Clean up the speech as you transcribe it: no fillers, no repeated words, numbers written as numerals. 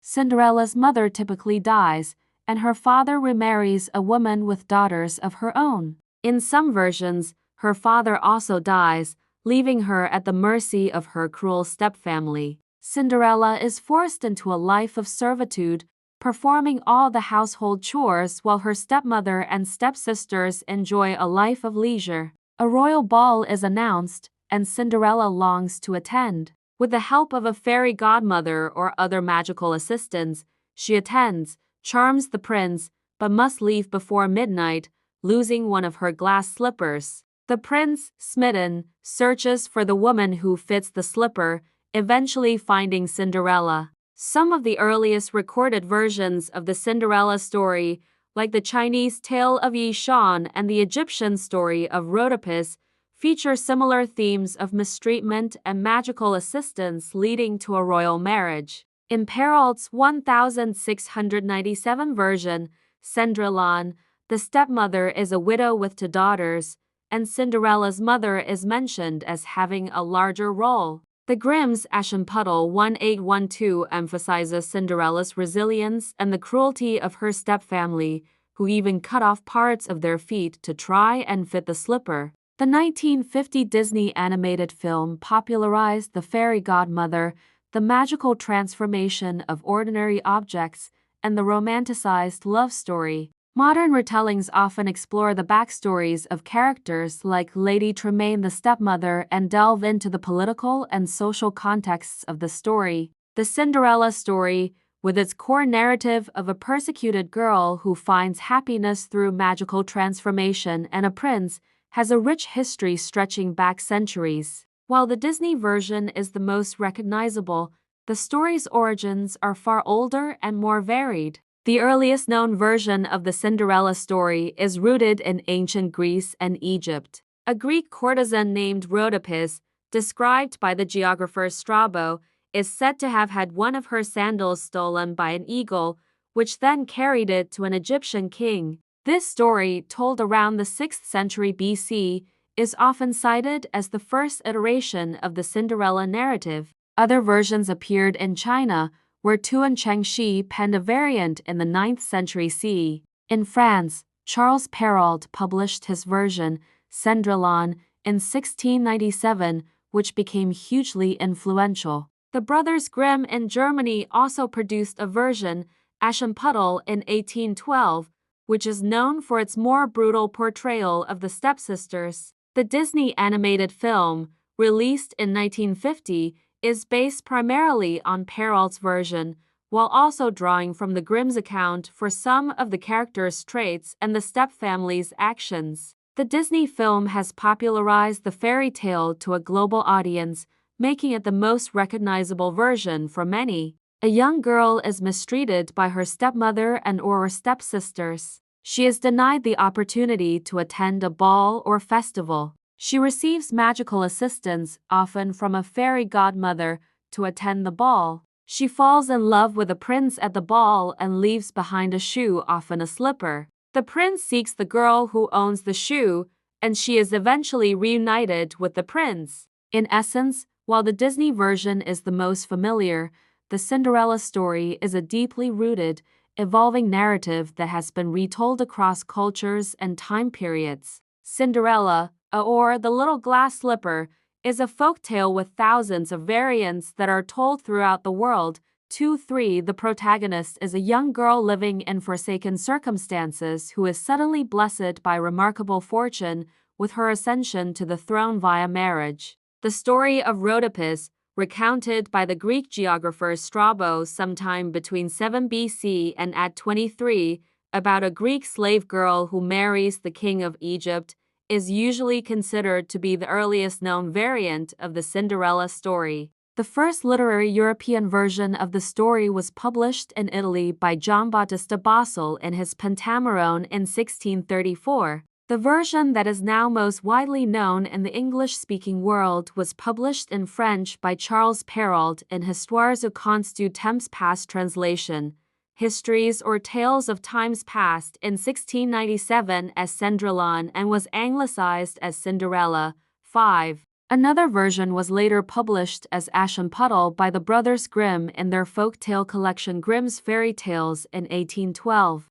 Cinderella's mother typically dies, and her father remarries a woman with daughters of her own. In some versions, her father also dies, leaving her at the mercy of her cruel stepfamily. Cinderella is forced into a life of servitude, performing all the household chores while her stepmother and stepsisters enjoy a life of leisure. A royal ball is announced, and Cinderella longs to attend. With the help of a fairy godmother or other magical assistants, she attends, charms the prince, but must leave before midnight, losing one of her glass slippers. The prince, smitten, searches for the woman who fits the slipper, eventually finding Cinderella. Some of the earliest recorded versions of the Cinderella story, like the Chinese tale of Yi Shan and the Egyptian story of Rhodopis, feature similar themes of mistreatment and magical assistance leading to a royal marriage. In Perrault's 1697 version, Cinderella, the stepmother is a widow with two daughters, and Cinderella's mother is mentioned as having a larger role. The Grimm's Aschenputtel 1812 emphasizes Cinderella's resilience and the cruelty of her stepfamily, who even cut off parts of their feet to try and fit the slipper. The 1950 Disney animated film popularized the fairy godmother, the magical transformation of ordinary objects, and the romanticized love story. Modern retellings often explore the backstories of characters like Lady Tremaine the stepmother and delve into the political and social contexts of the story. The Cinderella story, with its core narrative of a persecuted girl who finds happiness through magical transformation and a prince, has a rich history stretching back centuries. While the Disney version is the most recognizable, the story's origins are far older and more varied. The earliest known version of the Cinderella story is rooted in ancient Greece and Egypt. A Greek courtesan named Rhodopis, described by the geographer Strabo, is said to have had one of her sandals stolen by an eagle, which then carried it to an Egyptian king. This story, told around the 6th century BC, is often cited as the first iteration of the Cinderella narrative. Other versions appeared in China, where Tuan Chengshi penned a variant in the 9th century CE. In France, Charles Perrault published his version, Cinderella, in 1697, which became hugely influential. The Brothers Grimm in Germany also produced a version, Aschenputtel, in 1812, which is known for its more brutal portrayal of the stepsisters. The Disney animated film, released in 1950, is based primarily on Perrault's version, while also drawing from the Grimm's account for some of the characters' traits and the stepfamily's actions. The Disney film has popularized the fairy tale to a global audience, making it the most recognizable version for many. A young girl is mistreated by her stepmother and/or stepsisters. She is denied the opportunity to attend a ball or festival. She receives magical assistance, often from a fairy godmother, to attend the ball. She falls in love with a prince at the ball and leaves behind a shoe, often a slipper. The prince seeks the girl who owns the shoe, and she is eventually reunited with the prince. In essence, while the Disney version is the most familiar, the Cinderella story is a deeply rooted, evolving narrative that has been retold across cultures and time periods. Cinderella, or The Little Glass Slipper, is a folktale with thousands of variants that are told throughout the world. 2-3 The protagonist is a young girl living in forsaken circumstances who is suddenly blessed by remarkable fortune with her ascension to the throne via marriage. The story of Rhodopis, recounted by the Greek geographer Strabo sometime between 7 BC and at 23, about a Greek slave girl who marries the king of Egypt, is usually considered to be the earliest known variant of the Cinderella story. The first literary European version of the story was published in Italy by Giambattista Basile in his Pentamerone in 1634. The version that is now most widely known in the English-speaking world was published in French by Charles Perrault in Histoires Contes du Temps Past translation, Histories or Tales of Times Past, in 1697 as Cinderella and was anglicized as Cinderella. 5. Another version was later published as Aschenputtel by the Brothers Grimm in their folk tale collection Grimm's Fairy Tales in 1812.